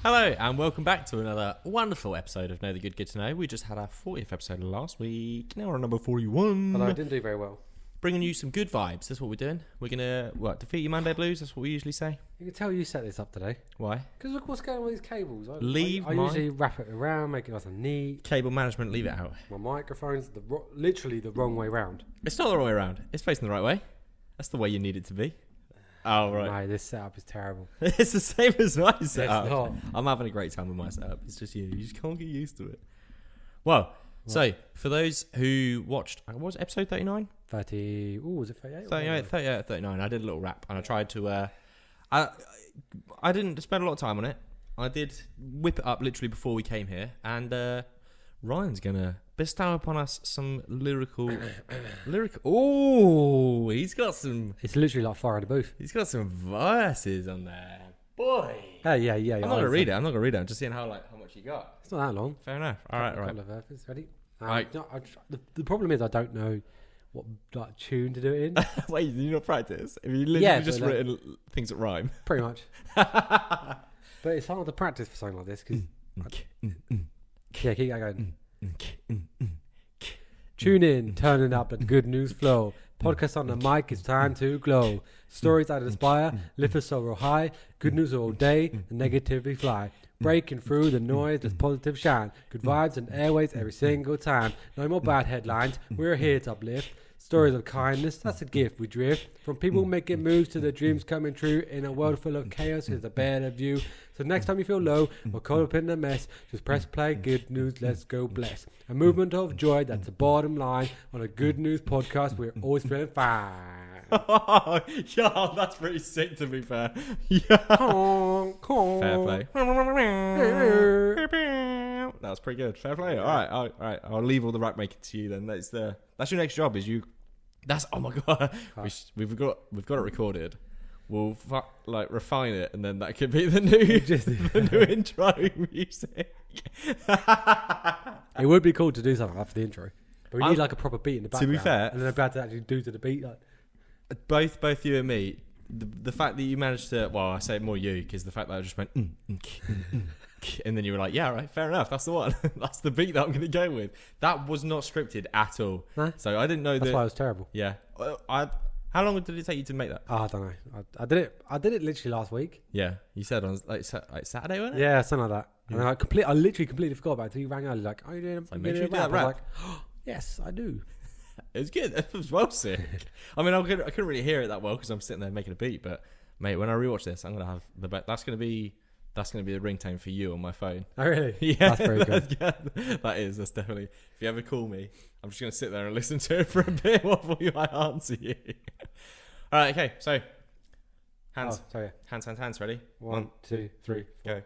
Hello and welcome back to another wonderful episode of Know the Good to Know. We just had our 40th episode last week. Now we're on number 41. Although I didn't do very well. Bringing you some good vibes. That's what we're doing. We're going to, defeat your Monday blues? That's what we usually say. You can tell you set this up today. Why? Because look what's going on with these cables. I mine. usually wrap it around, make it nice and neat. Cable management, leave it out. My microphone's literally the wrong way round. It's not the wrong way around. It's facing the right way. That's the way you need it to be. Oh, right. No, this setup is terrible. It's the same as my setup. It's not. I'm having a great time with my setup. It's just you. You just can't get used to it. Well, so for those who watched, what was it, episode 39? 30. Oh, was it 38? 38, 39. I did a little rap and I tried to. I didn't spend a lot of time on it. I did whip it up literally before we came here, and Ryan's gonna bestow upon us some lyrical. Oh, he's got some. It's literally like fire in the booth. He's got some verses on there, boy. Yeah. I'm not gonna read it. I'm just seeing how much you got. It's not that long. Fair enough. All right. Couple of verses. Ready? Right. The problem is I don't know what tune to do it in. Wait, did you not practice? Have you literally just written things that rhyme? Pretty much. But it's hard to practice for something like this because. Yeah, keep that going. Tune in, turning up the good news flow. Podcast on the mic, it's time to glow. Stories that inspire, lift us so high. Good news all day, and negativity fly. Breaking through the noise, there's positive shine. Good vibes and airways every single time. No more bad headlines, we're here to uplift. Stories of kindness, that's a gift we drift. From people making moves to their dreams coming true. In a world full of chaos, here's a better view. So next time you feel low or caught up in the mess, just press play, good news, let's go bless. A movement of joy, that's the bottom line. On a good news podcast, we're always feeling fine. Yeah, that's pretty sick to be fair. Yeah. Fair play. That was pretty good. Fair play. All right. I'll leave all the rap making to you then. That's your next job. Oh my god. We've got it recorded. We'll refine it, and then that could be the new intro music. It would be cool to do something after the intro, but we need like a proper beat in the background. To be fair, and then about to actually do to the beat. Both you and me, the fact that you managed to, well, I say more you, because the fact that I just went, and then you were like, yeah, right, fair enough, that's the one. That's the beat that I'm going to go with. That was not scripted at all. Huh? So I didn't know that's why it was terrible. Yeah. How long did it take you to make that? Oh, I don't know. I did it literally last week. Yeah. You said on like Saturday, wasn't it? Yeah, something like that. Yeah. And I literally completely forgot about it until you rang early, like, oh, you're doing a rap? I was like, oh, yes, I do. It was good. It was well sick. I mean, I couldn't really hear it that well because I'm sitting there making a beat. But mate, when I rewatch this, I'm gonna have that's gonna be the ringtone for you on my phone. Oh really? Yeah, that's very good. That's definitely. If you ever call me, I'm just gonna sit there and listen to it for a bit while I answer you. All right, okay. So hands. Oh, sorry. Hands. Ready? 1, 2, 3, go.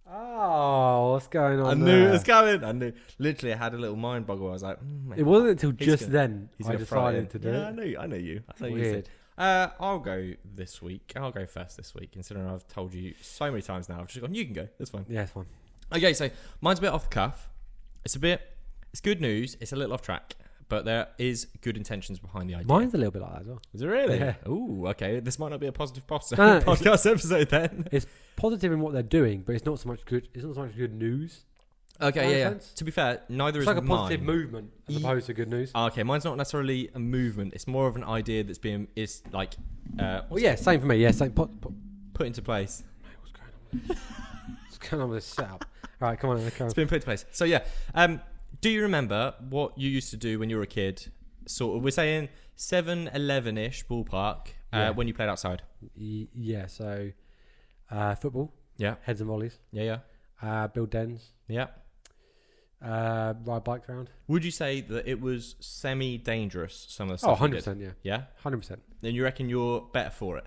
Oh, what's going on? I knew it was coming. I knew. Literally, I had a little mind boggle. I was like, it wasn't until just then I decided to do it. Yeah, I know you. I thought weird. You said. I'll go this week. I'll go first this week, considering I've told you so many times now. I've just gone, you can go. That's fine. Yeah, it's fine. Okay, so mine's a bit off the cuff. It's good news. It's a little off track, but there is good intentions behind the idea. Mine's a little bit like that as well. Is it really? Yeah. Ooh, okay. This might not be a positive podcast episode then. It's positive in what they're doing, but it's not so much good. It's not so much good news. Okay, yeah. To be fair, neither is mine. It's like a positive movement as opposed to good news. Okay, mine's not necessarily a movement. It's more of an idea that's well, yeah, same for me. Yeah, same. Put into place. What's going on? What's going on with this setup? All right, come on. It's been put into place. So yeah, do you remember what you used to do when you were a kid? Sort of, we're saying 7, 11-ish ballpark when you played outside. Yeah. So football. Yeah. Heads and volleys. Yeah. Build dens. Yeah. Ride bikes around. Would you say that it was semi-dangerous, some of the stuff? 100%, yeah. Yeah? 100%. Then you reckon you're better for it?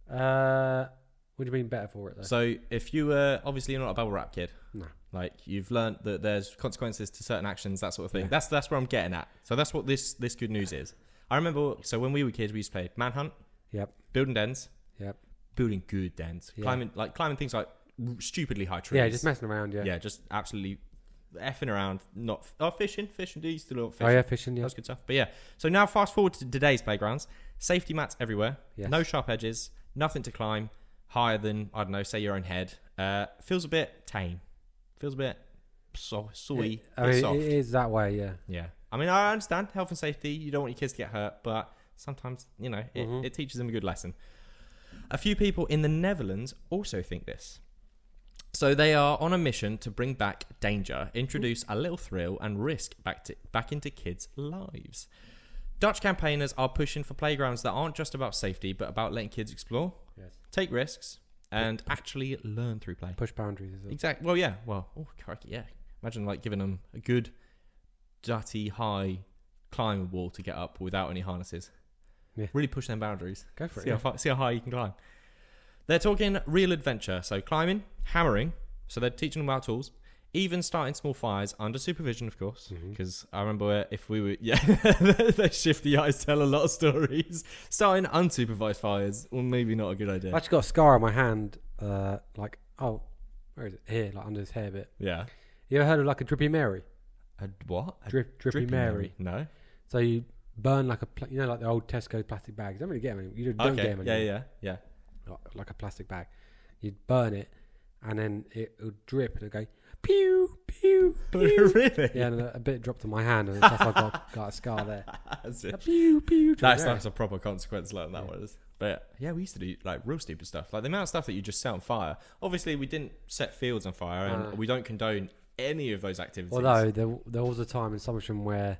What do you mean better for it, though? So, if you were... Obviously, you're not a bubble wrap kid. No. Like, you've learned that there's consequences to certain actions, that sort of thing. Yeah. That's where I'm getting at. So, that's what this good news is. I remember... So, when we were kids, we used to play Manhunt. Yep. Building dens. Yep. Building good dens. Yeah. Climbing things like stupidly high trees. Yeah, just messing around, yeah. Yeah, just absolutely effing around. Not fishing. Do you still fishing? Oh yeah, fishing, yeah. That's good stuff. But yeah, so now fast forward to today's playgrounds. Safety mats everywhere. Yes. No sharp edges. Nothing to climb higher than, I don't know, say your own head. Feels a bit tame. Feels a bit soy. I mean, soft. it is that way, yeah. Yeah. I mean, I understand health and safety. You don't want your kids to get hurt, but sometimes, it teaches them a good lesson. A few people in the Netherlands also think this. So they are on a mission to bring back danger, introduce a little thrill and risk back into kids' lives. Dutch campaigners are pushing for playgrounds that aren't just about safety, but about letting kids explore, take risks, and actually learn through play. Push boundaries. Is it? Exactly. Well, yeah. Well, crikey, yeah. Imagine giving them a good, dirty, high climbing wall to get up without any harnesses. Yeah. Really push them boundaries. Go for it. See how high you can climb. They're talking real adventure. So climbing, hammering. So they're teaching them about tools. Even starting small fires under supervision, of course. Because I remember if we were... Yeah, they shifty eyes tell a lot of stories. Starting unsupervised fires, or maybe not a good idea. I've actually got a scar on my hand, where is it? Here, under his hair bit. Yeah. You ever heard of a Drippy Mary? A what? Drippy Mary. No. So you burn like the old Tesco plastic bags. You don't really get them. You don't get them anymore. Yeah. Like a plastic bag. You'd burn it, and then it would drip, and it'd go pew pew pew. Really? Yeah, and a bit dropped on my hand, and that's why I got a scar there. That's it. Pew pew. That's a proper consequence like that was. But yeah, we used to do real stupid stuff, like the amount of stuff that you just set on fire. Obviously, we didn't set fields on fire, and we don't condone any of those activities. Although there was a time in Somersham where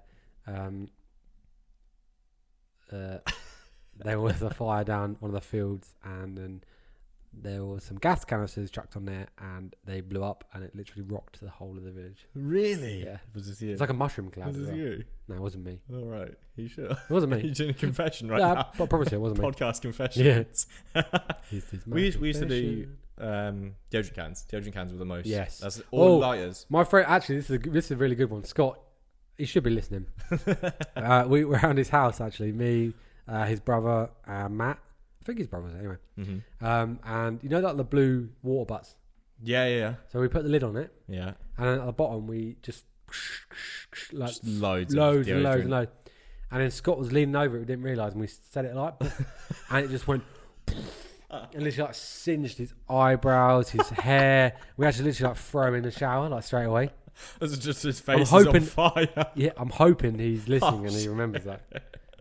there was a fire down one of the fields, and then there was some gas canisters chucked on there, and they blew up, and it literally rocked the whole of the village. Really? Yeah. Was this you? It's like a mushroom cloud. Was this you? No, it wasn't me. All right. You sure? It wasn't me. You're doing a confession right Yeah, now. I promise you, it wasn't me. Podcast confessions. Yeah. We used to do deodorant cans. Deodorant cans were the most. Yes. That's all lighters. My friend, actually, this is a really good one. Scott, he should be listening. We were around his house, actually. Me, his brother, Matt. I think his brother's anyway. And you know the blue water butts? Yeah. So we put the lid on it. Yeah. And then at the bottom, we just loads. And then Scott was leaning over it. We didn't realise, and we set it alight. And it just went... and literally singed his eyebrows, his hair. We actually literally throw him in the shower straight away. This is just his face is on fire. Yeah, I'm hoping he's listening and he remembers that.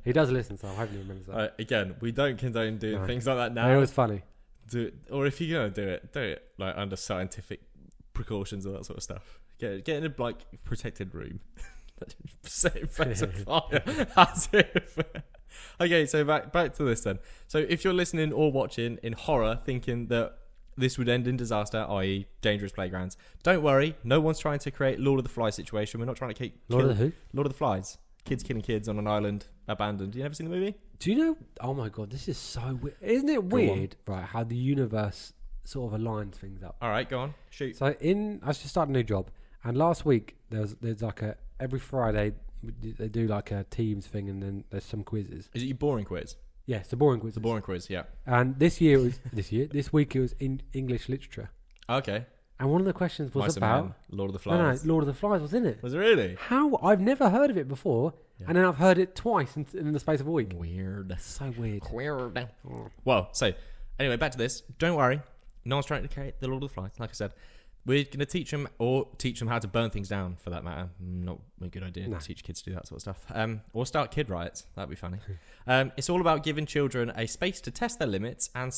He does listen, so I'm hoping he remembers that. Again, we don't condone doing things like that now. It was funny. Do it, or if you're gonna do it under scientific precautions and that sort of stuff. Get in a protected room. Set your face on fire. As if. Okay, so back to this then. So if you're listening or watching in horror, thinking that this would end in disaster, i.e. dangerous playgrounds, don't worry. No one's trying to create Lord of the Flies situation. We're not trying to Lord of the who? Lord of the Flies. Kids killing kids on an island, abandoned. You never seen the movie? Do you know? Oh my god, this is so weird. Isn't it weird, right? How the universe sort of aligns things up. All right, go on, shoot. So I just started a new job, and last week there's every Friday they do a Teams thing, and then there's some quizzes. Is it your boring quiz? Yeah, it's a boring quiz. It's a boring quiz, yeah. And this week it was in English literature. Okay. And one of the questions was about Lord of the Flies. No, Lord of the Flies was in it. Was it really? How? I've never heard of it before, and then I've heard it twice in the space of a week. Weird. So weird. Weird. Well, so anyway, back to this. Don't worry, no one's trying to create the Lord of the Flies. Like I said, we're going to teach them how to burn things down. For that matter, not a good idea to teach kids to do that sort of stuff. Or start kid riots. That'd be funny. It's all about giving children a space to test their limits and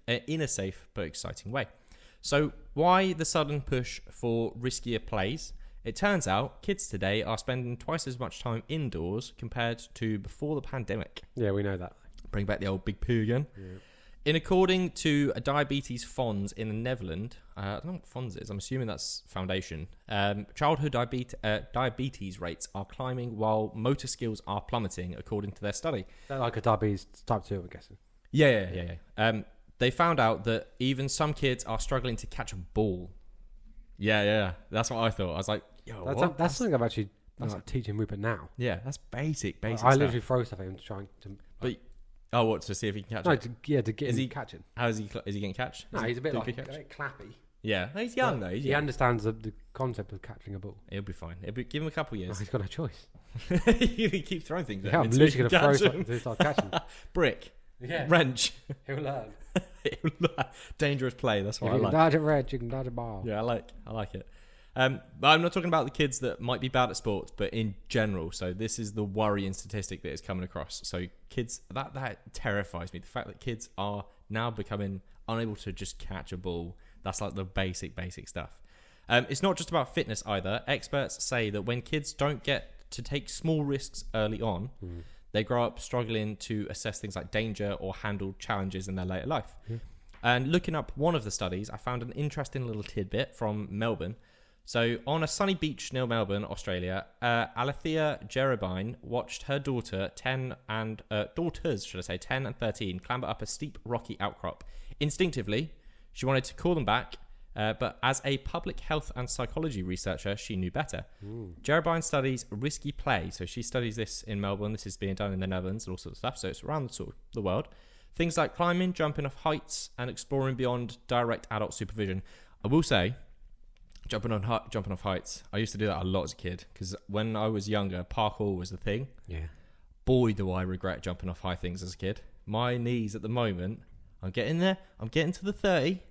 in a safe but exciting way. So why the sudden push for riskier plays? It turns out kids today are spending twice as much time indoors compared to before the pandemic. Yeah, we know that. Bring back the old big poo again. Yeah. According to a diabetes fonds in the Netherlands, I don't know what fonds is, I'm assuming that's foundation, childhood diabetes rates are climbing while motor skills are plummeting, according to their study. Is that like a diabetes type 2, I'm guessing? Yeah. They found out that even some kids are struggling to catch a ball. Yeah. That's what I thought. I was like, yo, that's something I'm actually teaching Rupert now. Yeah, that's basic I stuff. literally throw stuff at him trying to... What, to see if he can catch it? To get him catching. How is he getting catch? No, he's a bit clappy. Yeah, he's young though. He understands the concept of catching a ball. He'll be fine. Give him a couple years. He's got no choice. You keep throwing things at him. I'm literally going to throw something to start catching. Brick. Yeah. Wrench. He'll learn. Dangerous play. That's what If I you like. can dodge a red, you can dodge a ball. Yeah, I like it. But I'm not talking about the kids that might be bad at sports, but in general. So this is the worrying statistic that is coming across. So kids, that terrifies me. The fact that kids are now becoming unable to just catch a ball. That's like the basic stuff. It's not just about fitness either. Experts say that when kids don't get to take small risks early on, they grow up struggling to assess things like danger or handle challenges in their later life. And looking up one of the studies, I found an interesting little tidbit from Melbourne. So on a sunny beach near Melbourne, Australia, Alethea Jerubine watched her daughters 10 and 13, clamber up a steep rocky outcrop. Instinctively, she wanted to call them back, but as a public health and psychology researcher, she knew better. Jerubine studies risky play. So she studies this in Melbourne. This is being done in the Netherlands and all sorts of stuff. So it's around sort of the world. Things like climbing, jumping off heights, and exploring beyond direct adult supervision. I will say, jumping off heights. I used to do that a lot as a kid because when I was younger, parkour was the thing. Yeah. Boy, do I regret jumping off high things as a kid. My knees at the moment, I'm getting there. I'm getting to the 30.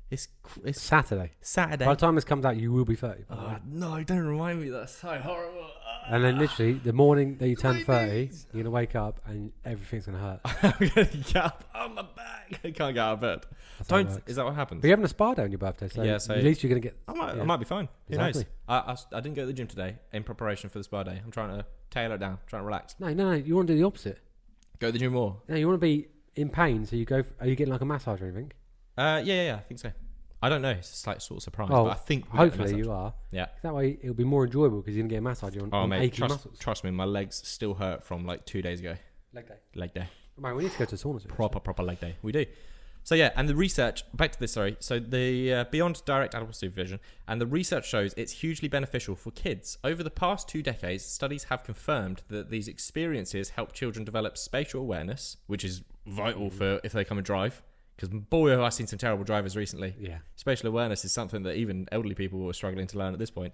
It's Saturday. By the time this comes out, you will be 30. Oh, no, don't remind me. That's so horrible. And then literally, the morning that you turn 30, you're going to wake up and everything's going to hurt. I'm going to get up on my back. I can't get out of bed. Is that what happens? But you're having a spa day on your birthday, so, at least you're going to get... I might be fine. Who knows? I didn't go to the gym today in preparation for the spa day. I'm trying to tailor it down, trying to relax. No, you want to do the opposite. Go to the gym more? No, you want to be in pain, so you go... Are you getting like a massage or anything? Yeah, I think so. I don't know. It's a slight sort of surprise, well, but I think hopefully you are. Yeah. That way it'll be more enjoyable because you're gonna get a massage on aching muscles. Trust me, my legs still hurt from like 2 days ago. Leg day. Man, we need to go to the sauna soon. Proper leg day. We do. So yeah, and the research, back to this, sorry. So the beyond direct adult supervision, and the research shows it's hugely beneficial for kids. Over the past 2 decades, studies have confirmed that these experiences help children develop spatial awareness, which is vital for if they come and drive. Because boy, have I seen some terrible drivers recently. Yeah. Spatial awareness is something that even elderly people are struggling to learn at this point.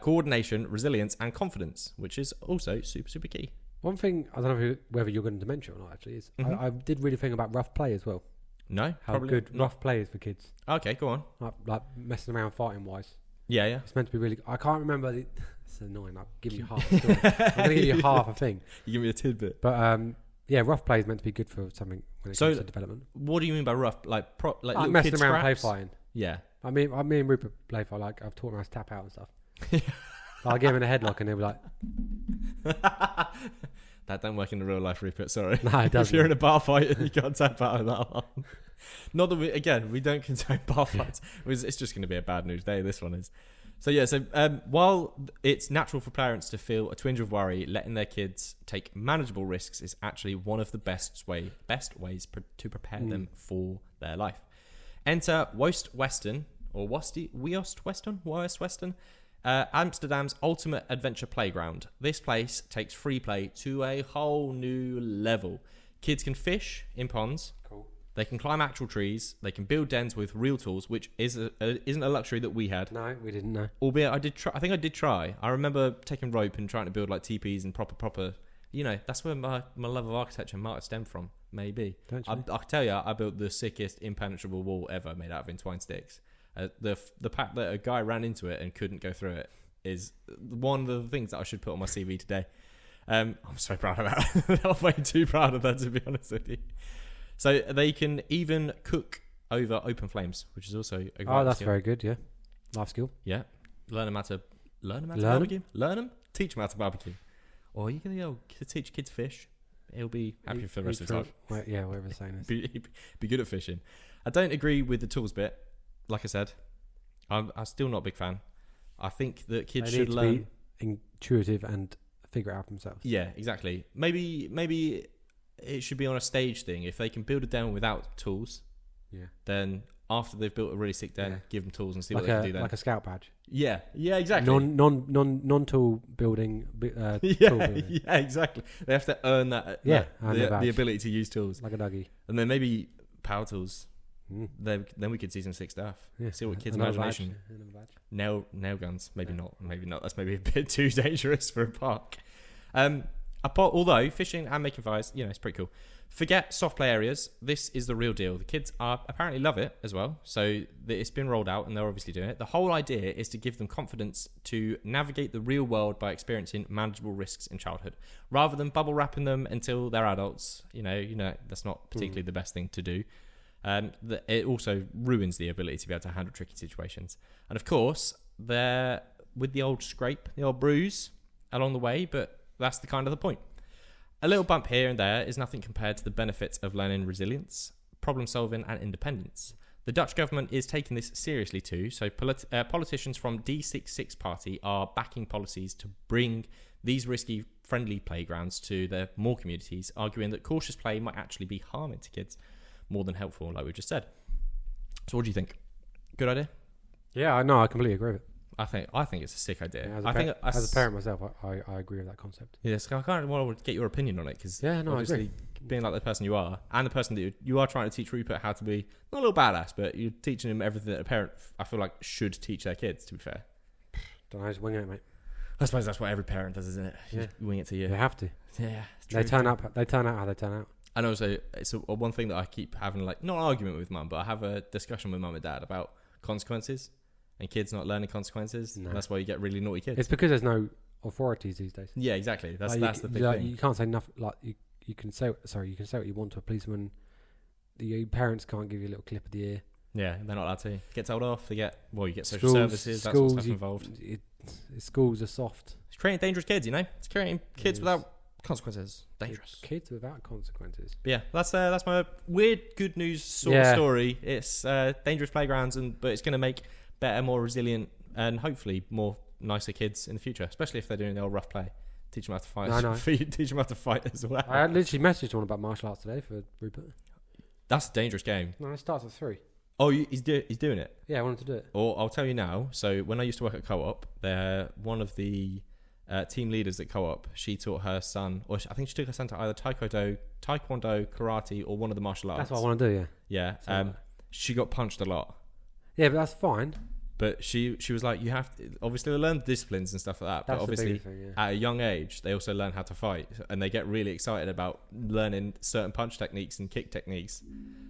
Coordination, resilience, and confidence, which is also super key. One thing, I don't know whether you're going to mention or not, actually, is I did read a thing about rough play as well. No? How good rough play is for kids. Okay, go on. Like messing around fighting-wise. Yeah. It's meant to be really... I can't remember... It's annoying. I'll give you half a story. I'm going to give you half a thing. You give me a tidbit. But... yeah, rough play is meant to be good for something when it comes to development. What do you mean by rough? Like little messing kid around, scraps? play fighting. Yeah. Me and Rupert play fight. Like I've taught him how to tap out and stuff. I'll get him in a headlock and he'll be like, "That don't work in the real life, Rupert. Sorry. No, it doesn't. If you're in a bar fight and you can't tap out of that one. Not that we don't condone bar fights. It's just going to be a bad news day. This one is. So while it's natural for parents to feel a twinge of worry, letting their kids take manageable risks is actually one of the best ways to prepare them for their life. Enter Wost Western, Amsterdam's ultimate adventure playground. This place takes free play to a whole new level. Kids can fish in ponds. Cool. They can climb actual trees. They can build dens with real tools, which isn't a luxury that we had. No, we didn't know. Albeit I did try. I think I did try. I remember taking rope and trying to build like teepees and proper. You know, that's where my love of architecture might have stemmed from. Maybe. Don't you? I can tell you, I built the sickest impenetrable wall ever made out of entwined sticks. The fact that a guy ran into it and couldn't go through it is one of the things that I should put on my CV today. I'm so proud of that. I'm way too proud of that, to be honest with you. So they can even cook over open flames, which is also a great that's skill. very good. Yeah, life skill. Yeah, learn them how to barbecue. Learn them, teach them how to barbecue. Or you can to teach kids fish. He'll be happy for the rest of his life. Yeah, whatever the saying is. Be good at fishing. I don't agree with the tools bit. Like I said, I'm still not a big fan. I think that kids should learn be intuitive and figure it out themselves. Yeah, exactly. Maybe it should be on a stage thing. If they can build a den without tools, then after they've built a really sick den, give them tools and see what they can do then. Like a scout badge. Yeah, exactly. Non-tool building. Tool building. Yeah, exactly. They have to earn that. Yeah, the ability to use tools. Like a Dougie. And then maybe power tools. Then we could see some sick stuff. Yeah, see what kids' imagination. Nail guns. Maybe not. That's maybe a bit too dangerous for a park. Although fishing and making fires, it's pretty cool. Forget soft play areas. This is the real deal. The kids apparently love it as well. So it's been rolled out and they're obviously doing it. The whole idea is to give them confidence to navigate the real world by experiencing manageable risks in childhood, rather than bubble wrapping them until they're adults. You know that's not particularly the best thing to do. It also ruins the ability to be able to handle tricky situations. And of course, they're with the old scrape, the old bruise along the way, but that's the kind of the point. A little bump here and there is nothing compared to the benefits of learning resilience, problem solving and independence. The Dutch government is taking this seriously too, so politicians from D66 party are backing policies to bring these risky friendly playgrounds to their more communities, arguing that cautious play might actually be harming to kids more than helpful, like we just said. So what do you think? Good idea? Yeah, I know. I completely agree with it. I think it's a sick idea. Yeah, as a parent myself, I agree with that concept. Yes, I kind of want to get your opinion on it because obviously being like the person you are and the person that you are trying to teach Rupert how to be not a little badass, but you're teaching him everything that a parent I feel like should teach their kids. To be fair, don't know, just wing it, mate. I suppose that's what every parent does, isn't it? You wing it to you. They have to. Yeah, they turn out how they turn out. And also, it's one thing that I keep having, like, not an argument with mum, but I have a discussion with mum and dad about consequences and kids not learning consequences. No. And that's why you get really naughty kids. It's because there's no authorities these days. Yeah, exactly. That's the big thing. You can't say nothing. Like you can say what you want to a policeman. Your parents can't give you a little clip of the ear. Yeah, they're not allowed to. Get told off. You get social services. That's what's involved. Schools are soft. It's creating dangerous kids. It's creating kids without consequences. Dangerous kids without consequences. But yeah, that's my weird good news sort of story. It's dangerous playgrounds, but it's going to make better, more resilient, and hopefully more nicer kids in the future, especially if they're doing the old rough play. Teach them how to fight. Teach them how to fight as well. I literally messaged one about martial arts today for Rupert. That's a dangerous game. No, it starts at 3. Oh, he's doing it? Yeah, I wanted to do it. Or I'll tell you now. So when I used to work at Co-op, one of the team leaders at Co-op, she taught her son, or I think she took her son to either taekwondo, karate, or one of the martial arts. That's what I want to do, yeah. Yeah. She got punched a lot. Yeah, but that's fine. But she was like, you have to, obviously they learn disciplines and stuff like that. But obviously at a young age, they also learn how to fight. And they get really excited about learning certain punch techniques and kick techniques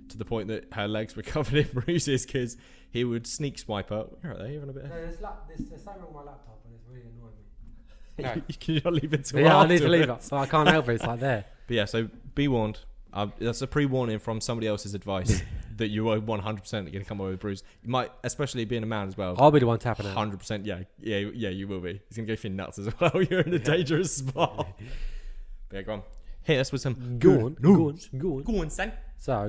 to the point that her legs were covered in bruises because he would sneak swipe her. Where are they? Even a bit. No, there's something on my laptop and it's really annoying me. No. Can you not leave it to Yeah, I need to leave it. But I can't help it. It's like there. But yeah, so be warned. That's a pre-warning from somebody else's advice that you are 100% going to come away with a bruise. You might, especially being a man as well. I'll be the one tapping out. 100%, yeah, you will be. It's going to go for your nuts as well. You're in a dangerous spot. But yeah, go on. Hit us with some Go on, son. So,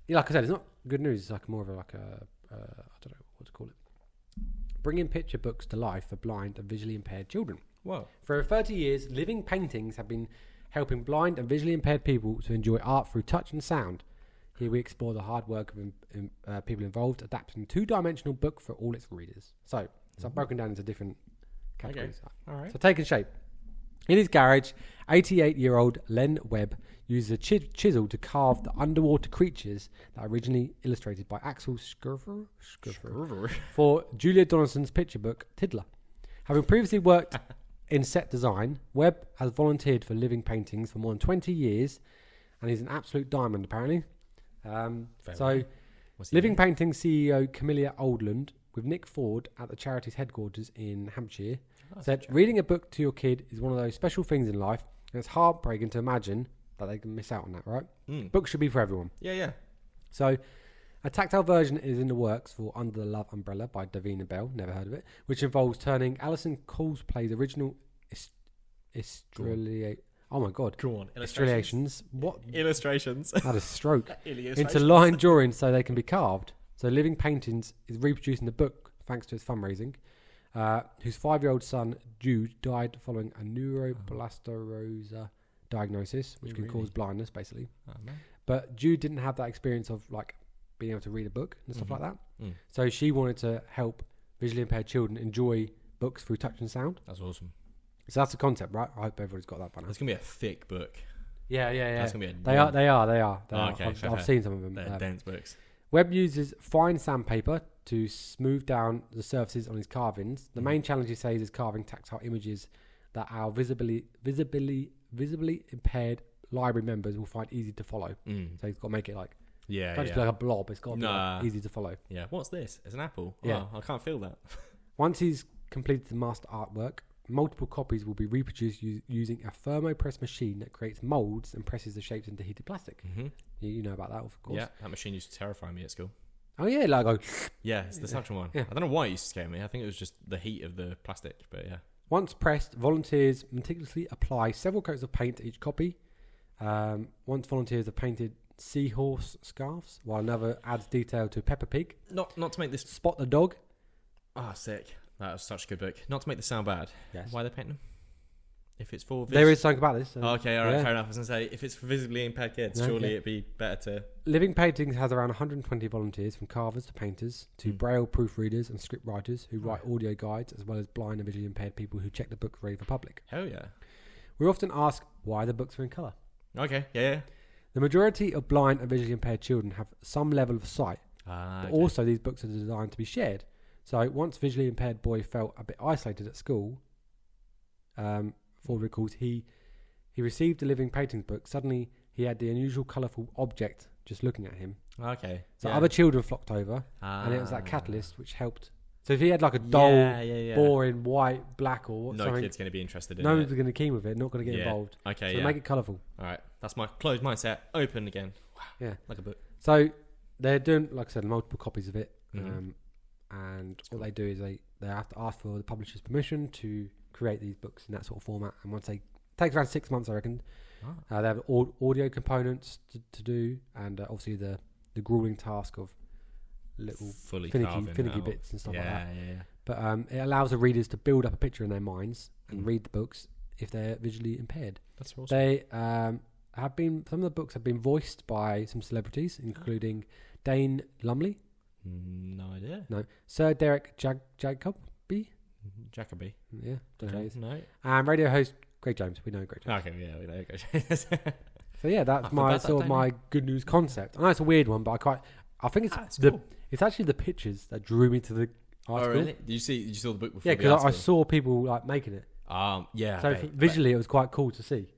yeah, like I said, it's not good news. It's like more of I don't know what to call it. Bringing picture books to life for blind and visually impaired children. Whoa. For over 30 years, living paintings have been helping blind and visually impaired people to enjoy art through touch and sound. Here we explore the hard work of people involved, adapting a two-dimensional book for all its readers. So I've broken down into different categories. Okay. All right. So taking shape. In his garage, 88-year-old Len Webb uses a chisel to carve the underwater creatures that are originally illustrated by Axel Skurver for Julia Donaldson's picture book, Tiddler. Having previously worked in set design, Webb has volunteered for living paintings for more than 20 years, and he's an absolute diamond, apparently. Living Paintings CEO Camilla Oldland, with Nick Ford at the charity's headquarters in Hampshire, said, reading a book to your kid is one of those special things in life, and it's heartbreaking to imagine that they can miss out on that, right? Books should be for everyone. Yeah. So, a tactile version is in the works for Under the Love Umbrella by Davina Bell, never heard of it, which involves turning Alison Colesplay's original illustrations. What? Illustrations. I had a stroke. Into line drawings so they can be carved. So Living Paintings is reproducing the book thanks to its fundraising, whose 5-year-old son, Jude, died following a neuroblastoma diagnosis, which can cause blindness, basically. Oh, man. But Jude didn't have that experience of being able to read a book and stuff like that. So she wanted to help visually impaired children enjoy books through touch and sound. That's awesome. So that's the concept, right? I hope everybody's got that by now. It's gonna be a thick book. Yeah. That's gonna be They are. Okay, I've seen some of them. They're dense books. Webb uses fine sandpaper to smooth down the surfaces on his carvings. The main challenge, he says, is carving tactile images that our visibly impaired library members will find easy to follow. So he's got to make it like Yeah, can't just be like a blob. It's got to be like easy to follow. Yeah. What's this? It's an apple. Yeah. Oh, I can't feel that. Once he's completed the master artwork, multiple copies will be reproduced using a thermopress machine that creates molds and presses the shapes into heated plastic. Mm-hmm. You know about that, of course. Yeah, that machine used to terrify me at school. Oh yeah, like go. Yeah, it's the suction one. Yeah. I don't know why it used to scare me. I think it was just the heat of the plastic, but yeah. Once pressed, volunteers meticulously apply several coats of paint to each copy. Once volunteers have painted seahorse scarves, while another adds detail to Peppa Pig. Not to make this... Spot the dog. Ah, sick. That was such a good book. Not to make this sound bad. Yes. Why are they painting them? If it's for... There is something about this. Okay, alright, fair enough. I was going to say, if it's for visibly impaired kids, surely it'd be better to... Living Paintings has around 120 volunteers, from carvers to painters to braille proofreaders and script writers who write audio guides, as well as blind and visually impaired people who check the books ready for public. Hell yeah. We often ask why the books are in colour. Okay, yeah. The majority of blind and visually impaired children have some level of sight, but also these books are designed to be shared. So once visually impaired boy felt a bit isolated at school, Ford recalls he received the Living Paintings book. Suddenly he had the unusual colourful object just looking at him. Okay. So other children flocked over, and it was that catalyst which helped. So if he had like a dull, boring white, black or no something, kid's going to be interested in it. no one's going to keen with it, not going to get involved. Okay, so make it colourful. Alright, that's my closed mindset. Open again. Wow. Yeah. Like a book. So they're doing, like I said, multiple copies of it. Mm-hmm. And what they do is they have to ask for the publisher's permission to create these books in that sort of format. And once it takes around 6 months, I reckon. They have audio components to do, and obviously the grueling task of little finicky bits and stuff like that. Yeah. But it allows the readers to build up a picture in their minds and read the books if they're visually impaired. That's awesome. They have been, some of the books have been voiced by some celebrities, including Dane Lumley. No idea. No. Sir Derek Jacobi. Jacoby. Yeah. Don't know who he is. No. And radio host Greg James. We know Greg James. Okay, yeah, we know Greg James. So yeah, that's my sort of my good news concept. I know it's a weird one, but I think it's cool. It's actually the pictures that drew me to the article. Oh really? Did you saw the book before? Yeah, because I saw people like making it. Yeah. So visually, it was quite cool to see.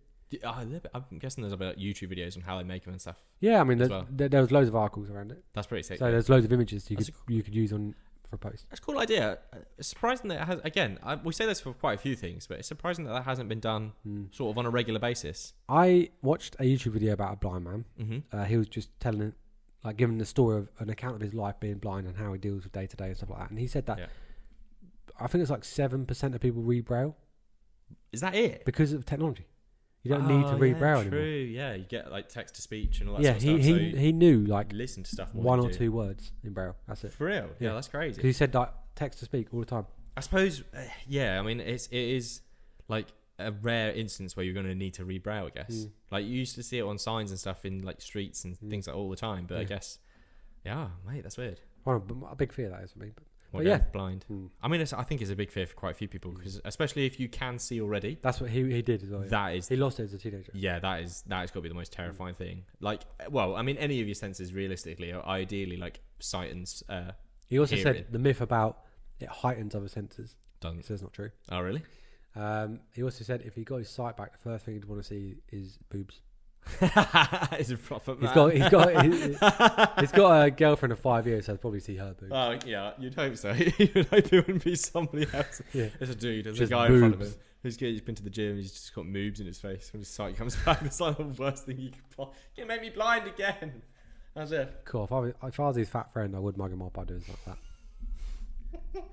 I'm guessing there's about YouTube videos on how they make them and stuff. Yeah, I mean, there was loads of articles around it. That's pretty sick. So there's loads of images you could use for a post. That's a cool idea. It's surprising that it has. Again, we say this for quite a few things, but it's surprising that hasn't been done sort of on a regular basis. I watched a YouTube video about a blind man. Mm-hmm. He was just giving the story of an account of his life being blind and how he deals with day to day and stuff like that. And he said that I think it's like 7% of people read Braille. Is that it? Because of technology. You don't need to read Braille anymore. True, yeah. You get like text to speech and all that Yeah, sort of stuff. he knew like listen to stuff more one or two words in Braille. That's it. For real? Yeah, that's crazy. Because he said like text to speak all the time. I suppose, I mean, it is like a rare instance where you're going to need to read Braille, I guess. Like you used to see it on signs and stuff in like streets and things like all the time, but I guess, mate, that's weird. Well, a big fear that is for me. But blind. I mean, I think it's a big fear for quite a few people, because especially if you can see already. That's what he did as well. Yeah. He lost it as a teenager. Yeah, that has got to be the most terrifying thing. Like, well, I mean, any of your senses realistically are ideally like sight and he also hearing. said the myth about it heightens other senses. Doesn't. So it's not true. Oh, really? He also said if he got his sight back, the first thing he'd want to see is boobs. He's a proper man. He's got a girlfriend of 5 years, so I'd probably see her boobs. Oh yeah, you'd hope so. You'd hope it wouldn't be somebody else. Yeah. There's a dude, there's just a guy boobs. in front of him. He's been to the gym, he's just got moobs in his face. When his sight comes back, it's like the worst thing you could possibly... You make me blind again. That's it. Cool. If I was his fat friend, I would mug him up by doing something like that.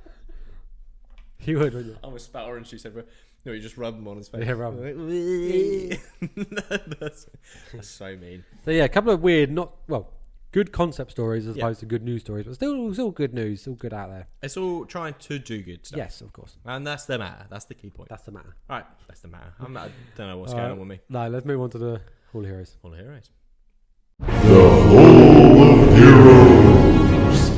You would, wouldn't you? I almost spat orange juice everywhere. No, you just rub them on his face. Yeah, rub that's so mean. So yeah, a couple of weird, good concept stories as opposed to good news stories, but still good news, still good out there. It's all trying to do good stuff. Yes, of course. And that's the matter. That's the key point. That's the matter. All right, that's the matter. I don't know what's going on with me. No, let's move on to the Hall of Heroes. Hall of Heroes. The Hall of Heroes.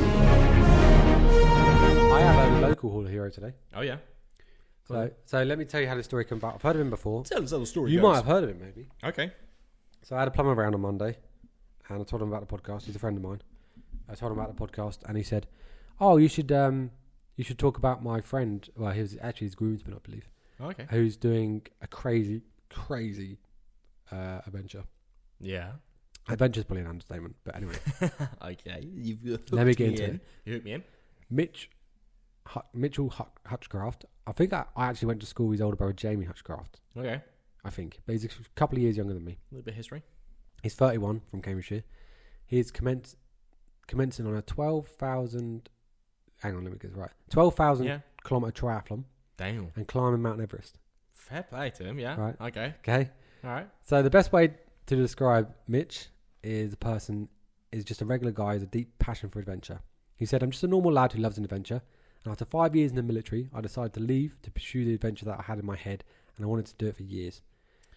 I have a local Hall of Hero today. Oh yeah. So let me tell you how this story came about. I've heard of him before. Tell us how the story You goes. might have heard of him, maybe. Okay. So I had a plumber around on Monday, and I told him about the podcast. He's a friend of mine. I told him about the podcast, and he said, "Oh, you should talk about my friend." Well, he was actually his groomsman, I believe. Okay. Who's doing a crazy adventure. Yeah. Adventure's probably an understatement, but anyway. Okay. You've Let me get into it. You hooked me in. Mitchell Hutchcraft. I think I actually went to school with his older brother, Jamie Hutchcraft. Okay. I think. But he's a couple of years younger than me. A little bit of history. He's 31 from Cambridgeshire. He's commencing on a 12,000... Hang on, let me get this right. 12,000 kilometre triathlon. Damn. And climbing Mount Everest. Fair play to him, yeah. Right. Okay. All right. So the best way to describe Mitch is just a regular guy with a deep passion for adventure. He said, I'm just a normal lad who loves an adventure. And after 5 years in the military, I decided to leave to pursue the adventure that I had in my head. And I wanted to do it for years.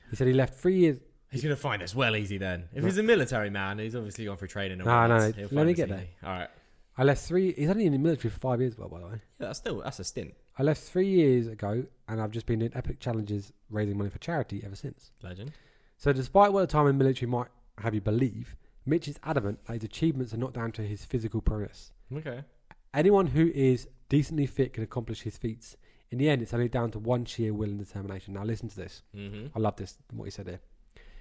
He said he left 3 years... He's going to find us well easy then. If he's a military man, he's obviously gone through training. No. Let me get there. All right. I left he's only in the military for 5 years, by the way. Yeah, that's a stint. I left 3 years ago, and I've just been doing epic challenges raising money for charity ever since. Legend. So despite what the time in the military might have you believe, Mitch is adamant that his achievements are not down to his physical prowess. Okay. Anyone who is decently fit can accomplish his feats. In the end, it's only down to one sheer will and determination. Now listen to this. Mm-hmm. I love this, what he said here.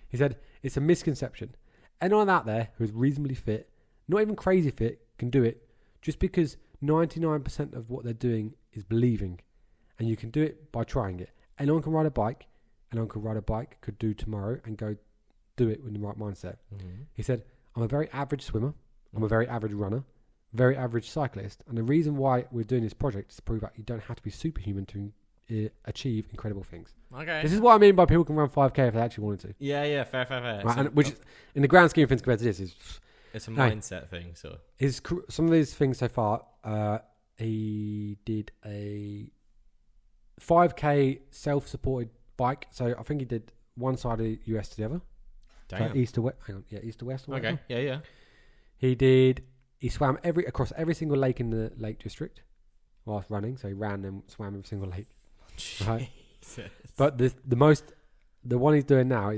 He said, it's a misconception. Anyone out there who is reasonably fit, not even crazy fit, can do it just because 99% of what they're doing is believing. And you can do it by trying it. Anyone can ride a bike. Anyone can ride a bike, could do tomorrow and go do it with the right mindset. Mm-hmm. He said, I'm a very average swimmer. I'm a very average runner. Very average cyclist. And the reason why we're doing this project is to prove that you don't have to be superhuman to achieve incredible things. Okay. This is what I mean by people can run 5k if they actually wanted to. Yeah, fair. Right, and which, in the grand scheme of things compared to this, is... It's a mindset thing, so... Some of these things so far, he did a 5k self-supported bike. So I think he did one side of the US to the other. Damn. So east to west. Hang on, east to west. Or okay, whatever. yeah. He swam across every single lake in the Lake District whilst running. So he ran and swam every single lake. Right? But the one he's doing now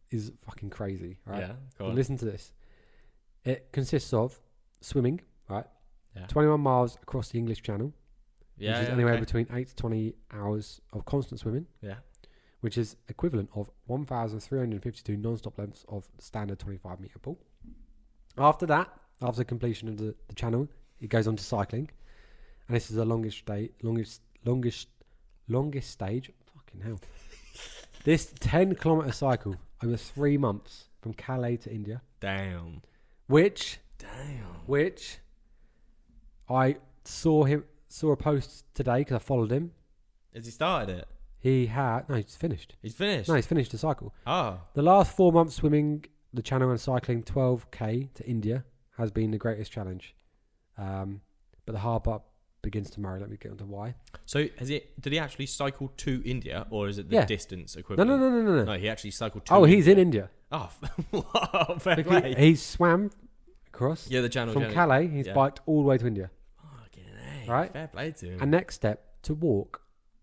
is fucking crazy. Right? Yeah. Go So on. listen to this. It consists of swimming, right? Yeah. 21 miles across the English Channel, which is anywhere okay. between 8 to 20 hours of constant swimming. Yeah. Which is equivalent of 1,352 non-stop lengths of standard 25-metre pool. After completion of the channel, it goes on to cycling. And this is the longest stage. Fucking hell. This 10-kilometre cycle over 3 months from Calais to India. Damn. Which I saw a post today because I followed him. Has he started it? He's finished. He's finished? No, he's finished the cycle. Oh. The last 4 months swimming the channel and cycling 12k to India has been the greatest challenge. But the hard part begins tomorrow. Let me get on to why. So did he actually cycle to India, or is it the distance equivalent? No. No, he actually cycled to India. He's in India. Oh, fair play. He swam across the channel from Calais. He's biked all the way to India. Fucking A. Right? Fair play to him. And next step, to walk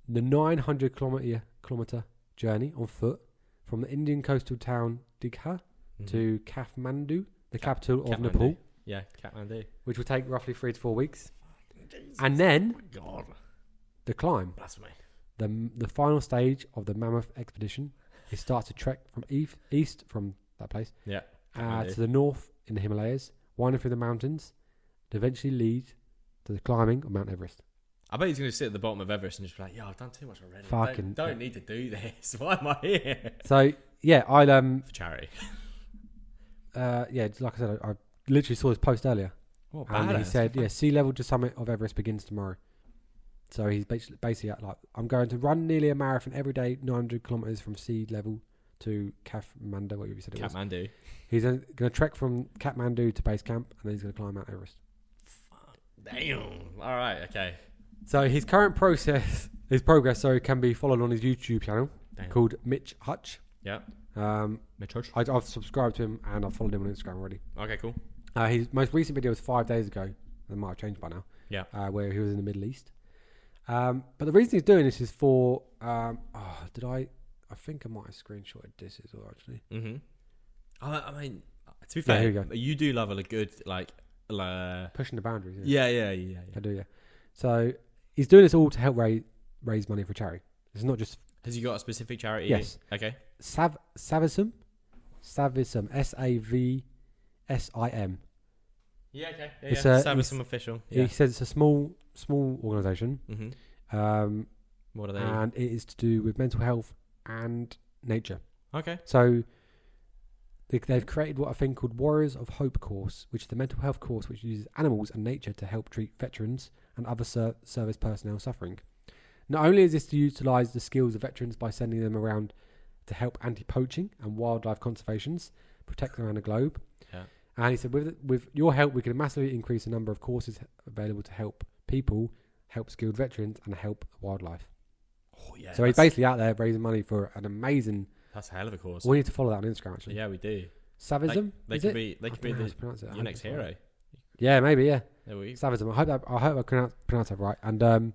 the 900 kilometre journey on foot from the Indian coastal town Digha to Kathmandu, the capital of Nepal. Yeah, Kathmandu. Which will take roughly 3 to 4 weeks. Jesus. And then the climb. Blasphemy. The final stage of the Mammoth expedition is start to trek from east from that place to the north in the Himalayas, winding through the mountains to eventually lead to the climbing of Mount Everest. I bet he's going to sit at the bottom of Everest and just be like, I've done too much already. Don't need to do this. Why am I here? So, for charity. Like I said, I literally saw his post earlier. Oh, and he said, sea level to summit of Everest begins tomorrow. So he's basically like, I'm going to run nearly a marathon every day, 900 kilometres from sea level to Kathmandu, what you said it was. Kathmandu. He's going to trek from Kathmandu to base camp, and then he's going to climb Mount Everest. Damn. All right, okay. So his current progress, can be followed on his YouTube channel called Mitch Hutch. Yeah. Mitch Hutch. I've subscribed to him and I've followed him on Instagram already. Okay, cool. His most recent video was 5 days ago. It might have changed by now. Yeah. Where he was in the Middle East. But the reason he's doing this is for... I think I might have screenshotted this as well, actually. Mm-hmm. I mean, to be fair, here we go. You do love a good, pushing the boundaries. Yeah. I do, yeah. So he's doing this all to help raise money for charity. It's not just... Has he got a specific charity? Yes. Okay. SAVSIM, SAVSIM. SAVSIM. Yeah, okay. It's SAVSIM official. Yeah. He says it's a small organisation. Mm-hmm. What are they? And it is to do with mental health and nature. Okay. So they've created what I think called Warriors of Hope course, which is the mental health course which uses animals and nature to help treat veterans and other service personnel suffering. Not only is this to utilise the skills of veterans by sending them around to help anti-poaching and wildlife conservations, protect around the globe. Yeah. And he said, with your help, we can massively increase the number of courses available to help people, help skilled veterans, and help wildlife. Oh, yeah. So he's basically out there raising money for an amazing... That's a hell of a course. We need to follow that on Instagram, actually. Yeah, we do. SAVSIM? They could be your next hero. Yeah, maybe, yeah. There we go. SAVSIM. I hope I pronounce that right. And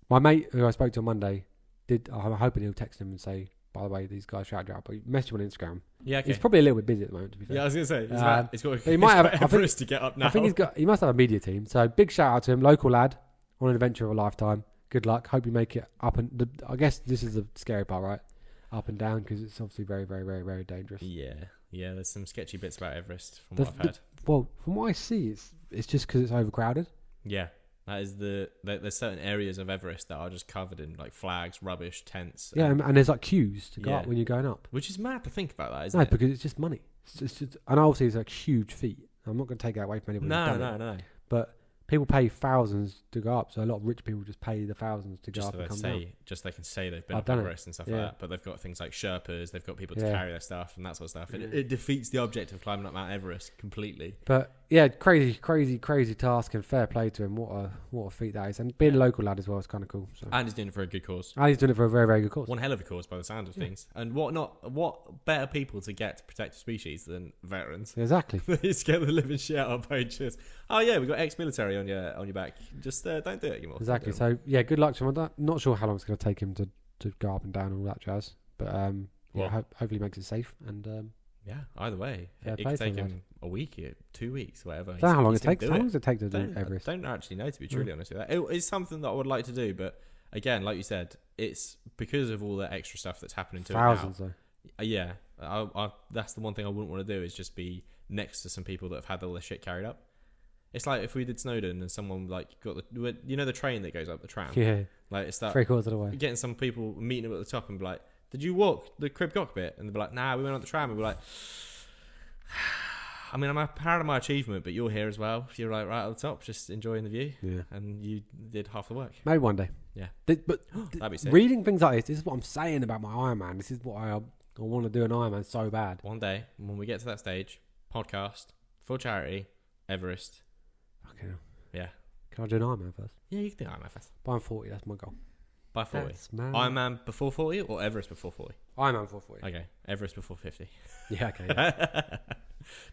my mate, who I spoke to on Monday, I'm hoping he'll text him and say, by the way, these guys shouted you out, but he messaged him on Instagram. Yeah, okay. He's probably a little bit busy at the moment, to be fair. Yeah, I was going to say. He's got he might have Everest to get up now. I think he must have a media team. So big shout out to him, local lad, on an adventure of a lifetime. Good luck. Hope you make it up. I guess this is the scary part, right? Up and down, because it's obviously very, very, very, very dangerous. Yeah. There's some sketchy bits about Everest from what I've heard. Well, from what I see, it's just because it's overcrowded. Yeah. That is there's certain areas of Everest that are just covered in like flags, rubbish, tents. Yeah, and there's like queues to go up when you're going up. Which is mad to think about that, isn't it? No, because it's just money. It's just, and obviously it's like huge feat. I'm not going to take that away from anybody. No. But people pay thousands to go up, so a lot of rich people just pay the thousands to go up and come down. Just they can say they've been up Everest and stuff like that, but they've got things like Sherpas, they've got people to carry their stuff and that sort of stuff. It defeats the object of climbing up Mount Everest completely. But yeah, crazy task, and fair play to him. What a feat that is, and being a local lad as well is kind of cool. So. And he's doing it for a good cause. And he's doing it for a very, very good cause. One hell of a cause by the sound of things. And what better people to get to protect the species than veterans? Exactly. They scare the living shit out of poachers. Oh yeah, we got ex-military on your back. Just don't do it anymore. Exactly. So yeah, good luck to him. I'm not sure how long it's going to take him to go up and down and all that jazz, but hopefully he makes it safe. And either way, it could take him a week, 2 weeks, whatever. I don't know how long it takes. How long does it take to do Everest? I don't actually know, to be truly honest with you. It's something that I would like to do, but again, like you said, it's because of all the extra stuff that's happening to thousands it now. Yeah, that's the one thing I wouldn't want to do, is just be next to some people that have had all their shit carried up. It's like if we did Snowdon and someone like got the train that goes up the tram. Yeah. Like it's that 3/4 of the way. Getting some people, meeting them at the top and be like, "Did you walk the crib cockpit?" And they'd be like, "Nah, we went on the tram." And we're like, I mean, I'm proud of my achievement, but you're here as well. You're like right at the top, just enjoying the view. Yeah. And you did half the work. Maybe one day. Yeah. But that'd be sick. Reading things like this is what I'm saying about my Ironman. This is what I want to do an Ironman so bad. One day, when we get to that stage, podcast, for charity, Everest. Okay. Yeah. Can I do an Ironman first? Yeah, you can do Ironman first. By 40, that's my goal. By 40. Ironman before 40 or Everest before 40? Ironman before 40. Okay. Everest before 50. Yeah, okay. Yeah.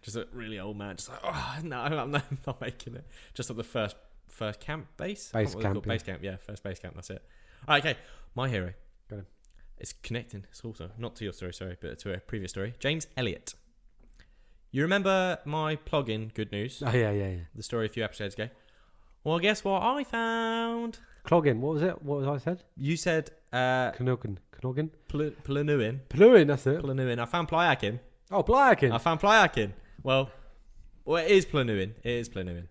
Just a really old man, just like, oh, no, I'm not making it. Just at the first camp base? Base camp. Base camp, yeah. First base camp, that's it. All right, okay. My hero. Go on. It's connecting. It's also, not to your story, sorry, but to a previous story. James Elliott. You remember my plug-in, Good News? Oh, yeah. The story a few episodes ago. Well, guess what I found? Cloggin. What was it? What was I said? You said... Canoggin. Planuin. Planuin, that's it. Planuin. I found Plyakin. Oh, Plyakin. I found Plyakin. Well, it is Planuin. It is Planuin.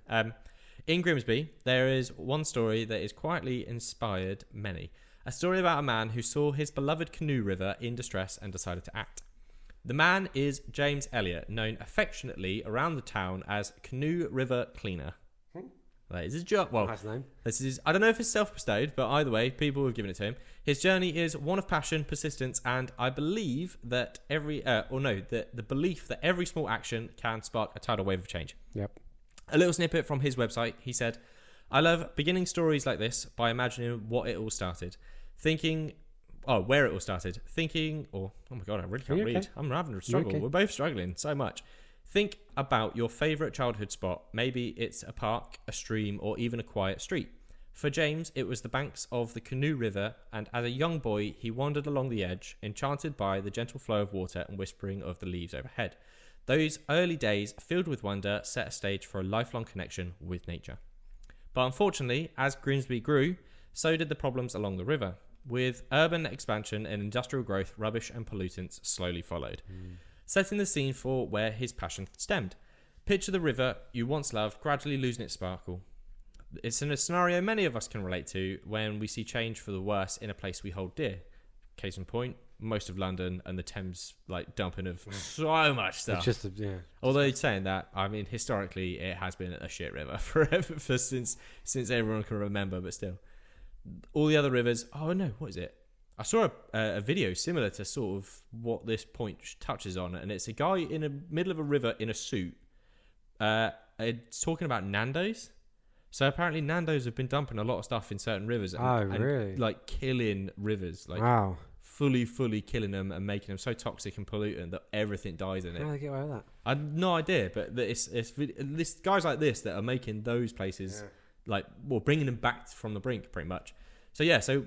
In Grimsby, there is one story that has quietly inspired many. A story about a man who saw his beloved canoe river in distress and decided to act. The man is James Elliott, known affectionately around the town as Canoe River Cleaner. That is his job. Well, nice name. This is, I don't know if it's self-bestowed, but either way, people have given it to him. His journey is one of passion, persistence, and I believe that the belief that every small action can spark a tidal wave of change. Yep. A little snippet from his website. He said, "I love beginning stories like this by imagining what it all started, where it all started, oh my God, I really can't read. I'm having a struggle. Okay? We're both struggling so much. Think about your favourite childhood spot. Maybe it's a park, a stream, or even a quiet street. For James, it was the banks of the Canoe River, and as a young boy, he wandered along the edge, enchanted by the gentle flow of water and whispering of the leaves overhead. Those early days, filled with wonder, set a stage for a lifelong connection with nature. But unfortunately, as Grimsby grew, so did the problems along the river. With urban expansion and industrial growth, rubbish and pollutants slowly followed. setting the scene for where his passion stemmed. Picture the river you once loved gradually losing its sparkle. It's in a scenario many of us can relate to when we see change for the worse in a place we hold dear. Case in point, most of London and the Thames like dumping of so much stuff. It's just Although saying that, I mean historically it has been a shit river forever since everyone can remember, but still. All the other rivers, oh no, what is it? I saw a video similar to sort of what this point touches on, and it's a guy in the middle of a river in a suit it's talking about Nando's. So apparently Nando's have been dumping a lot of stuff in certain rivers really? And like killing rivers. Like wow. Fully killing them and making them so toxic and pollutant that everything dies in it. How do they get away with that? I have no idea, but it's this guys like this that are making those places bringing them back from the brink pretty much. So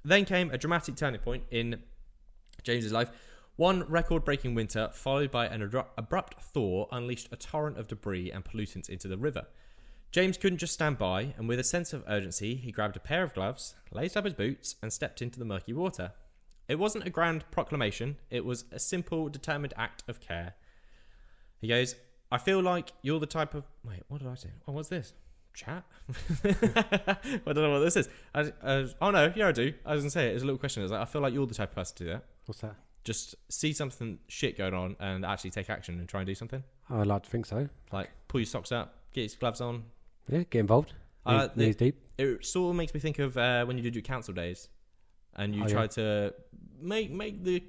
then came a dramatic turning point in James's life. One record-breaking winter followed by an abrupt thaw unleashed a torrent of debris and pollutants into the river. James couldn't just stand by, and with a sense of urgency, he grabbed a pair of gloves, laced up his boots, and stepped into the murky water. It wasn't a grand proclamation, it was a simple, determined act of care. He goes, I feel like you're the type of... Wait, what did I say? Oh, what's this? Chat? I don't know what this is. Oh no, yeah I do. I was going to say it. It's a little question. It's like, I feel like you're the type of person to do that. What's that? Just see something shit going on and actually take action and try and do something. Oh, I'd like to think so. Like, pull your socks up, get your gloves on. Yeah, get involved. Knees deep. It sort of makes me think of when you did your council days and you tried to make the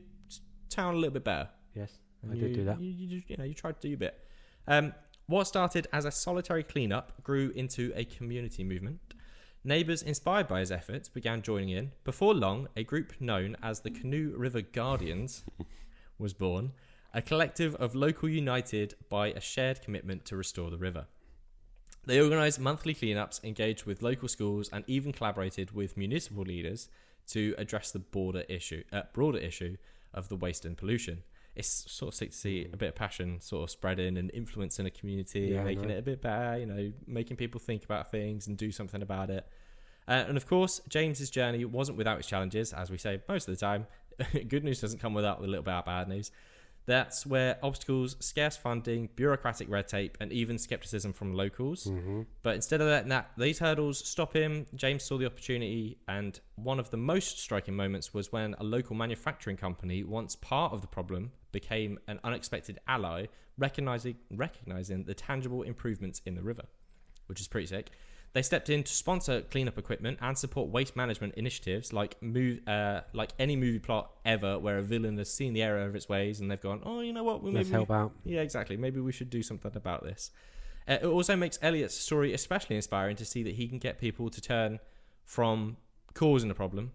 town a little bit better. Yes, I did do that. You tried to do your bit. What started as a solitary cleanup grew into a community movement. Neighbours inspired by his efforts began joining in. Before long, a group known as the Canoe River Guardians was born, a collective of local united by a shared commitment to restore the river. They organised monthly cleanups, engaged with local schools, and even collaborated with municipal leaders to address the broader issue of the waste and pollution. It's sort of sick to see a bit of passion sort of spreading and influencing a community, making it a bit better, making people think about things and do something about it. And of course, James's journey wasn't without its challenges, as we say most of the time. Good news doesn't come without a little bit of bad news. That's where obstacles, scarce funding, bureaucratic red tape, and even skepticism from locals. Mm-hmm. But instead of letting these hurdles stop him, James saw the opportunity, and one of the most striking moments was when a local manufacturing company, once part of the problem, became an unexpected ally, recognizing the tangible improvements in the river, which is pretty sick. They stepped in to sponsor cleanup equipment and support waste management initiatives like any movie plot ever where a villain has seen the error of its ways and they've gone, oh, you know what? Let's help out. Yeah, exactly. Maybe we should do something about this. It also makes Elliot's story especially inspiring to see that he can get people to turn from causing the problem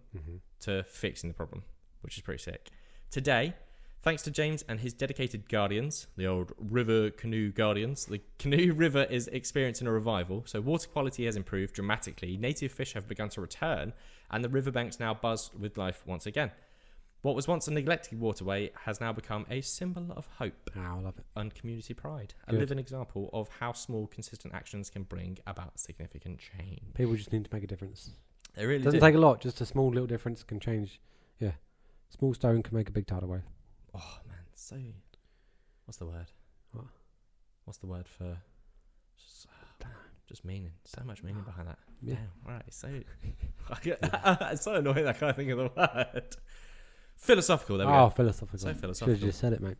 to fixing the problem, which is pretty sick. Today, thanks to James and his dedicated guardians, the old river canoe guardians, the Canoe River is experiencing a revival, so water quality has improved dramatically, native fish have begun to return, and the riverbanks now buzz with life once again. What was once a neglected waterway has now become a symbol of hope I love it. and community pride, a Good. living example of how small, consistent actions can bring about significant change. People just need to make a difference. It really doesn't take a lot, just a small little difference can change. Yeah, small stone can make a big tidal wave. Oh man, so what's the word? What? What's the word for just meaning? So much meaning behind that. Yeah. Damn, right. So it's so annoying that I can't think of the word. Philosophical. There we go. Philosophical. So philosophical. Should have just said it, mate.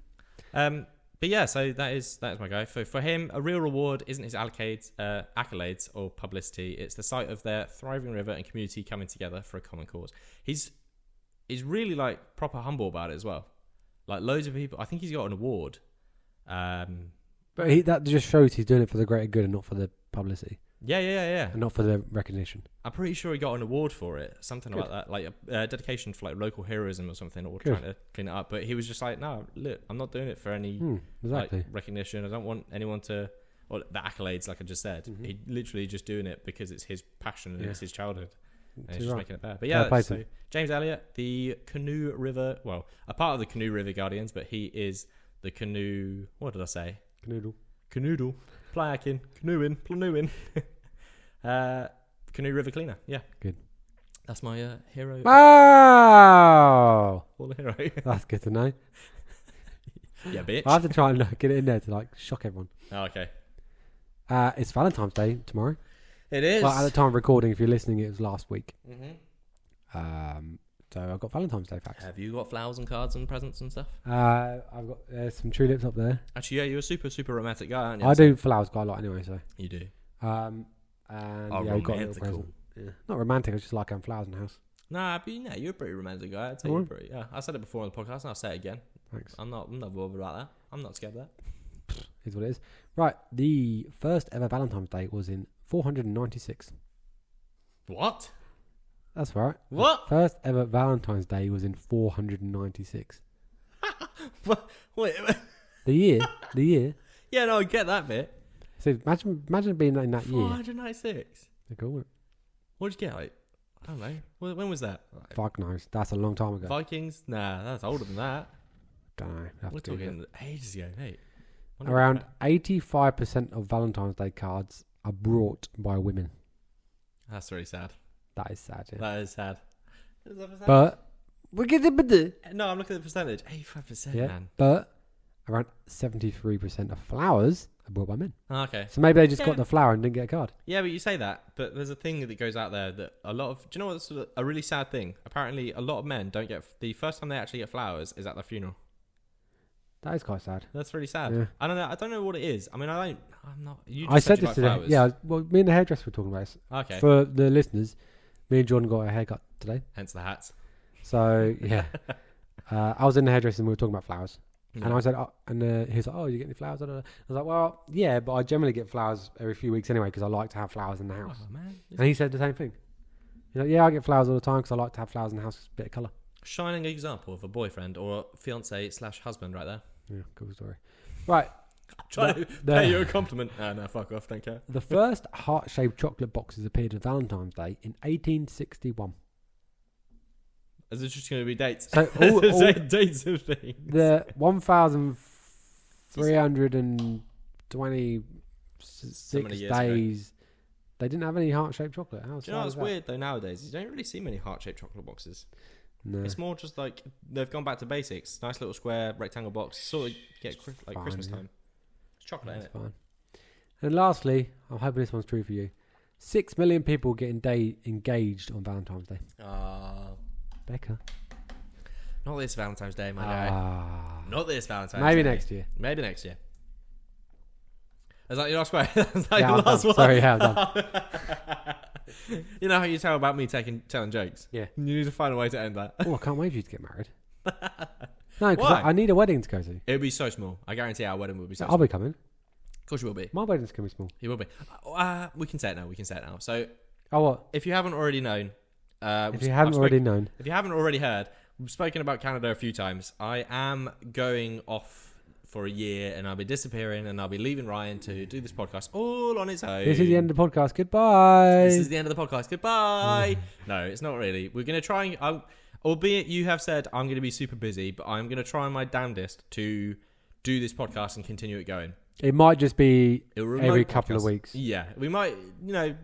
But yeah, so that is my guy. For him, a real reward isn't his accolades or publicity. It's the sight of their thriving river and community coming together for a common cause. He's really like proper humble about it as well. Like loads of people, I think he's got an award. But that just shows he's doing it for the greater good and not for the publicity. Yeah. And not for the recognition. I'm pretty sure he got an award for it, something like that, like a dedication for like local heroism or something, or trying to clean it up. But he was just like, no, look, I'm not doing it for any like recognition. I don't want anyone to, or the accolades, like I just said. He literally just doing it because it's his passion and it's his childhood. And he's just making it better. But yeah, so James Elliott, the Canoe River, well, a part of the Canoe River Guardians, but he is the canoe, what did I say? Canoodle. Playakin. Canoeing. Canoe River Cleaner. Yeah. Good. That's my hero. Wow! All the hero. That's good to know. Yeah, bitch. I have to try and get it in there to like shock everyone. Oh, okay. It's Valentine's Day tomorrow. It is. Well, at the time of recording, if you're listening, it was last week. Mm-hmm. So I've got Valentine's Day facts. Have you got flowers and cards and presents and stuff? I've got some tulips up there. Actually, yeah, you're a super, super romantic guy, aren't you? I do flowers quite a lot anyway, so. You do. And Oh, yeah, we've got a little romantical. present. Yeah. Not romantic, I just like having flowers in the house. Nah, but you're a pretty romantic guy. I'd say Oh. you're pretty. Yeah, I said it before on the podcast, and I'll say it again. Thanks. I'm not bothered about that. I'm not scared of that. Is what it is. Right, the first ever Valentine's Day was in 496. What? That's right. What? The first ever Valentine's Day was in 496. What? Wait. The year. Yeah, no, I get that bit. So imagine being in that year. 496. They're cool. What'd you get? Like, I don't know. When was that? Fuck knows. That's a long time ago. Vikings? Nah, that's older than that. Don't know. Have We're to Google talking ages ago, mate. it. Around 85% of Valentine's Day cards are brought by women. That's really sad. That is sad, yeah. That is sad. Is that percentage? But we get the No, I'm looking at the percentage. 85%, yeah. man. But around 73% of flowers are brought by men. Oh, okay. So maybe they just Yeah. got the flower and didn't get a card. Yeah, but you say that, but there's a thing that goes out there that a lot of... Do you know what's a really sad thing? Apparently, a lot of men don't get... The first time they actually get flowers is at their funeral. That is quite sad. That's really sad. Yeah. I don't know what it is. I mean, I'm not... You just I said you this like today. flowers. Yeah, well, me and the hairdresser were talking about this. Okay. For the listeners, me and Jordan got a haircut today. Hence the hats. So, yeah. I was in the hairdresser and we were talking about flowers. Yeah. And I said, he was like, oh, you get any flowers? Da, da, da. I was like, well, yeah, but I generally get flowers every few weeks anyway because I like to have flowers in the house. Oh, man. And he said the same thing. He's like, yeah, I get flowers all the time because I like to have flowers in the house. It's a bit of colour. Shining example of a boyfriend or fiance/husband right there. Yeah, cool story. Right. Trying to pay you a compliment. No, fuck off. Don't care. The first heart-shaped chocolate boxes appeared on Valentine's Day in 1861. Is it just going to be dates? So all dates of things. the 1,326 years days, they didn't have any heart-shaped chocolate. How Do you know sad what's is that? weird though nowadays? You don't really see many heart-shaped chocolate boxes. No. It's more just like they've gone back to basics. Nice little square rectangle box. Sort of get like fine, Christmas yeah. time. It's chocolate, That's isn't it? fine. And lastly, I'm hoping this one's true for you. 6 million people get engaged on Valentine's Day. Becca. Not this Valentine's Day, my guy. Not this Valentine's Maybe Day. next year. Maybe next year. Is that your last one? Is that Yeah, your I'm last done. one? Sorry, yeah, I'm done. You know how you tell about me telling jokes? Yeah. You need to find a way to end that. Oh, I can't wait for you to get married. No, because Why? I need a wedding to go to. It'll be so small. I guarantee our wedding will be so I'll small. be coming. Of course you will be. My wedding's going to be small. You will be. We can say it now. So, Oh, what? if you haven't already known... If you haven't already known. If you haven't already heard, we've spoken about Canada a few times. I am going off for a year and I'll be disappearing and I'll be leaving Ryan to do this podcast all on his own. This is the end of the podcast. Goodbye. This is the end of the podcast. Goodbye. No, it's not really. We're going to try and... albeit you have said I'm going to be super busy, but I'm going to try my damnedest to do this podcast and continue it going. It might just be A remote every couple of podcast. weeks. Yeah, we might,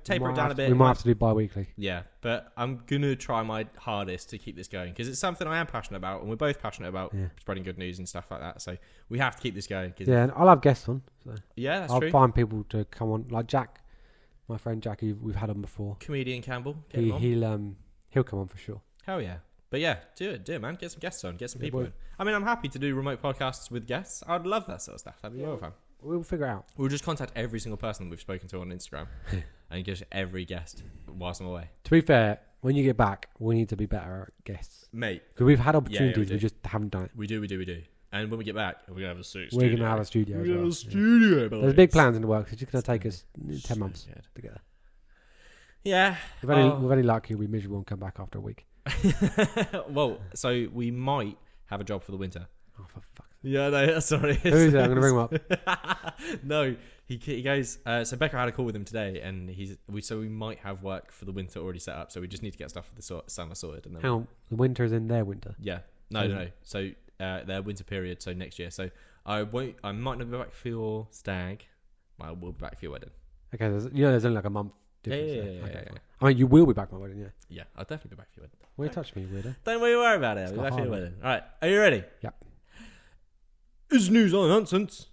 taper it down a bit. We might have to do bi-weekly. Yeah, but I'm going to try my hardest to keep this going because it's something I am passionate about and we're both passionate about spreading good news and stuff like that. So we have to keep this going. Yeah, and I'll have guests on. So. Yeah, that's I'll true. find people to come on. Like Jack, my friend Jack, who we've had on before. Comedian Campbell. Get him on. He'll come on for sure. Hell yeah. But yeah, do it, man. Get some guests on. Get some people boy. in. I mean, I'm happy to do remote podcasts with guests. I'd love that sort of stuff. That'd be more fun. We'll figure it out. We'll just contact every single person that we've spoken to on Instagram and get every guest whilst I'm away. To be fair, when you get back, we need to be better at guests. Mate. Because we've had opportunities, we we just haven't done it. We do. And when we get back, we're going to have a studio. We're going to have a studio as We're well. going to have a studio. There's big plans in the works. It's just going to take us 10 months to get there. Yeah. We're very lucky we'll be miserable and come back after a week. Well, so we might have a job for the winter. Oh, for fuck's sake. Yeah, no, that's what it is. Who is it? I'm going to bring him up. No, he goes. So Becca had a call with him today, and we might have work for the winter already set up. So we just need to get stuff for the summer sorted. And then How? The winter's in their winter? Yeah. No. So their winter period. So next year. So I might not be back for your stag. I will be back for your wedding. Okay, there's only like a month difference. Yeah. Okay, fine. I mean, you will be back for my wedding, yeah. Yeah, I'll definitely be back for your wedding. Will you touch me, weirdo? Don't worry about it. I'll be got back for your hard, wedding. All right. Are you ready? Yep. Is news on nonsense?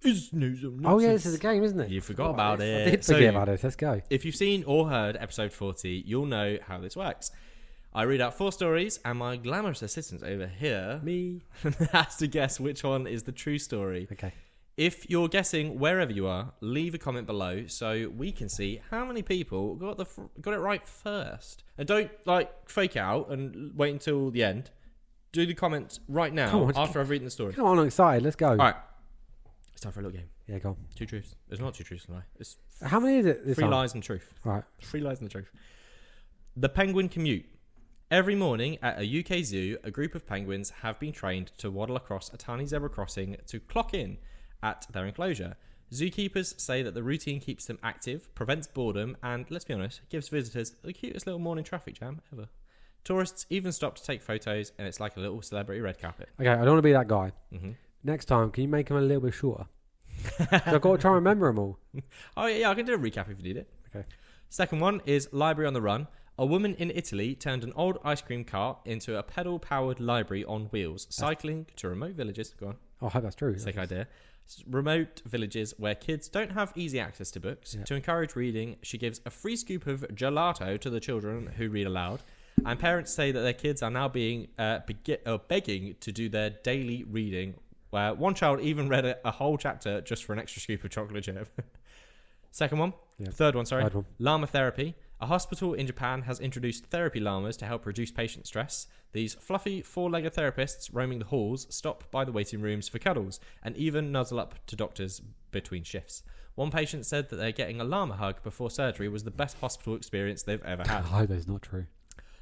Is news on nonsense? Oh, yeah, this is a game, isn't it? You forgot about it. I did forget about it. Let's go. If you've seen or heard episode 40, you'll know how this works. I read out 4 stories, and my glamorous assistant over here Me. has to guess which one is the true story. Okay. If you're guessing wherever you are, leave a comment below so we can see how many people got it right first. And don't fake out and wait until the end. Do the comments right now after I've read the story. Come on, I'm excited. Let's go. All right, it's time for a little game. Yeah, go on. 2 truths. There's not 2 truths, no. It's How many is it? 3 lies and truth. All right. 3 lies and the truth. The penguin commute. Every morning at a UK zoo, a group of penguins have been trained to waddle across a tiny zebra crossing to clock in at their enclosure. Zookeepers say that the routine keeps them active, prevents boredom, and, let's be honest, gives visitors the cutest little morning traffic jam ever. Tourists even stop to take photos, and it's like a little celebrity red carpet. Okay, I don't want to be that guy. Mm-hmm. Next time, can you make him a little bit shorter? I've got to try and remember them all. Oh, yeah, I can do a recap if you need it. Okay. Second one is Library on the Run. A woman in Italy turned an old ice cream cart into a pedal-powered library on wheels, cycling to remote villages. Go on. Oh, I hope that's true. Sick idea. Remote villages where kids don't have easy access to books. Yeah. To encourage reading, she gives a free scoop of gelato to the children who read aloud. And parents say that their kids are now being begging to do their daily reading, where one child even read a whole chapter just for an extra scoop of chocolate chip. Second one. Yeah. Third one. Llama therapy. A hospital in Japan has introduced therapy llamas to help reduce patient stress. These fluffy 4-legged therapists roaming the halls stop by the waiting rooms for cuddles and even nuzzle up to doctors between shifts. One patient said that they're getting a llama hug before surgery was the best hospital experience they've ever had. I hope that's not true.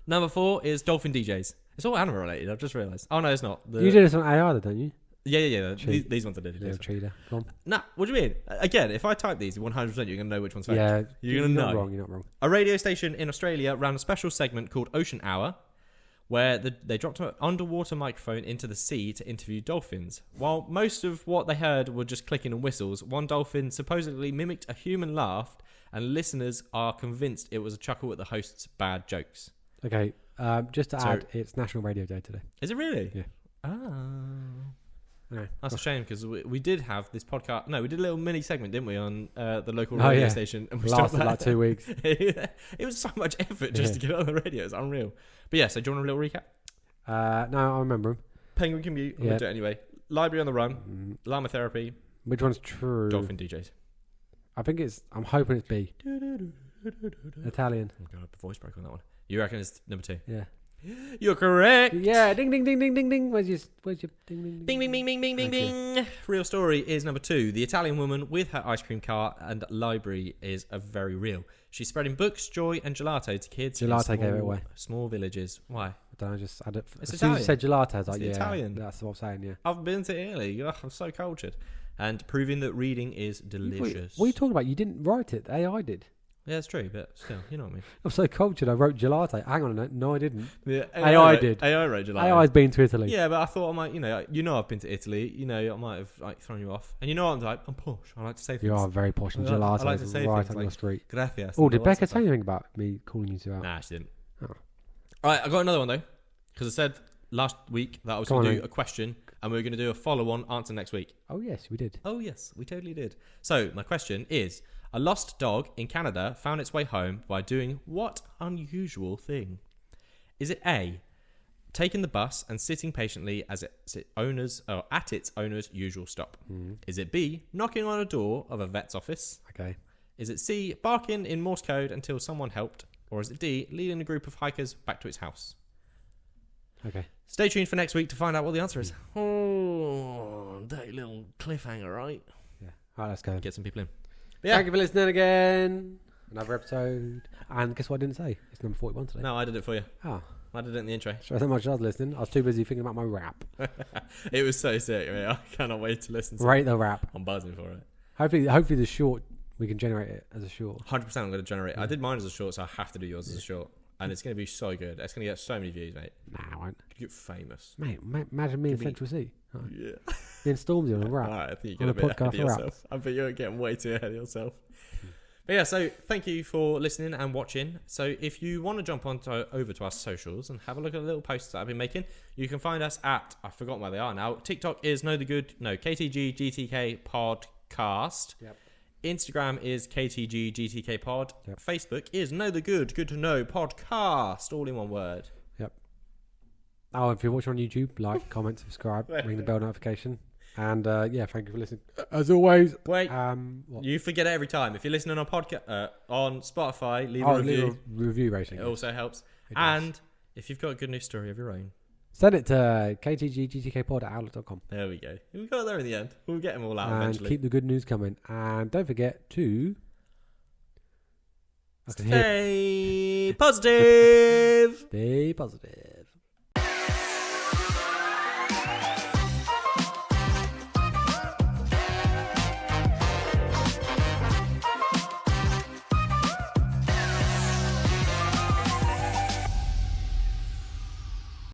Number 4 is dolphin DJs. It's all animal related, I've just realised. Oh, no, it's not. You did this on AI, don't you? Yeah. These ones I did. Yeah, cheater. Come on. Nah, what do you mean? Again, if I type these, 100% you're going to know which one's fake. Yeah. You're going to know. You're not wrong. A radio station in Australia ran a special segment called Ocean Hour, where they dropped an underwater microphone into the sea to interview dolphins. While most of what they heard were just clicking and whistles, one dolphin supposedly mimicked a human laugh, and listeners are convinced it was a chuckle at the host's bad jokes. Okay, just to add, it's National Radio Day today. Is it really? Yeah. Oh. No. That's a shame because we did have this podcast. No, we did a little mini segment, didn't we, on the local radio station? And we lasted like 2 weeks. It was so much effort just to get it on the radio. It's unreal. But yeah, so do you want a little recap? No, I remember them. Penguin commute. I'm going to do it anyway. Library on the Run. Llama therapy. Which one's true? Dolphin DJs. I'm hoping it's B. Italian. Oh God, the voice broke on that one. You reckon it's number 2? Yeah. You're correct. Yeah, ding ding ding ding ding ding. Where's your ding ding bing bing bing bing bing bing bing. Real story is number 2. The Italian woman with her ice cream cart and library is a very real. She's spreading books, joy, and gelato to kids. Gelato gave it away. Small villages. Why? I don't know. Just add it. It's as soon as you said gelato, I was like, yeah, Italian. That's what I'm saying. Yeah. I've been to Italy. Ugh, I'm so cultured, and proving that reading is delicious. What are you talking about? You didn't write it. AI did. Yeah, that's true, but still, you know what I mean. I'm so cultured. I wrote gelato. Hang on a minute. No, I didn't. Yeah, AI did. AI wrote gelato. AI's been to Italy. Yeah, but I thought I might, I've been to Italy. I might have thrown you off. And I'm posh. I like to say things. You are very posh, and gelato I like to say right things on your street. Gracias. Oh, did Becca say anything about me calling you two out? Nah, she didn't. Oh. All right, I got another one though, because I said last week that I was going to do a question, and we were going to do a follow-on answer next week. Oh yes, we did. Oh yes, we totally did. So my question is: a lost dog in Canada found its way home by doing what unusual thing? Is it A, taking the bus and sitting patiently at its owner's usual stop? Is it B, knocking on a door of a vet's office? Okay. Is it C, barking in Morse code until someone helped? Or is it D, leading a group of hikers back to its house? Okay. Stay tuned for next week to find out what the answer is. Oh, dirty little cliffhanger, right? Yeah. All right, let's go. Get some people in. Yeah. Thank you for listening again. Another episode. And guess what I didn't say? It's number 41 today. No, I did it for you. Oh. I did it in the intro. So how much I was listening. I was too busy thinking about my rap. It was so sick. I cannot wait to listen to Rate the rap. I'm buzzing for it. Hopefully the short, we can generate it as a short. 100% I'm going to generate it. I did mine as a short, so I have to do yours as a short. And it's going to be so good. It's going to get so many views, mate. Nah, I won't. You get famous. Mate, imagine me in Central C. Oh. Yeah. Me and Stormzy on a rap. Alright, I think you're getting a bit ahead of yourself. I bet you're getting way too ahead of yourself. But yeah, so thank you for listening and watching. So if you want to jump over to our socials and have a look at the little posts that I've been making, you can find us at, I've forgotten where they are now. TikTok is KTGGTK podcast. Yep. Instagram is KTGGTKpod. Yep. Facebook is Know the Good to Know podcast, all in one word. Yep. Oh, if you're watching on YouTube, like, comment, subscribe, ring the bell notification. And yeah, thank you for listening. As always. Wait, you forget it every time. If you're listening on podcast on Spotify, leave a review. Leave a review rating. It also helps. It And does. if you've got a good news story of your own, send it to KTGGTKpod@outlook.com. there we go. We got there in the end. We'll get them all out And eventually. keep the good news coming. And don't forget to Stay positive. Stay positive.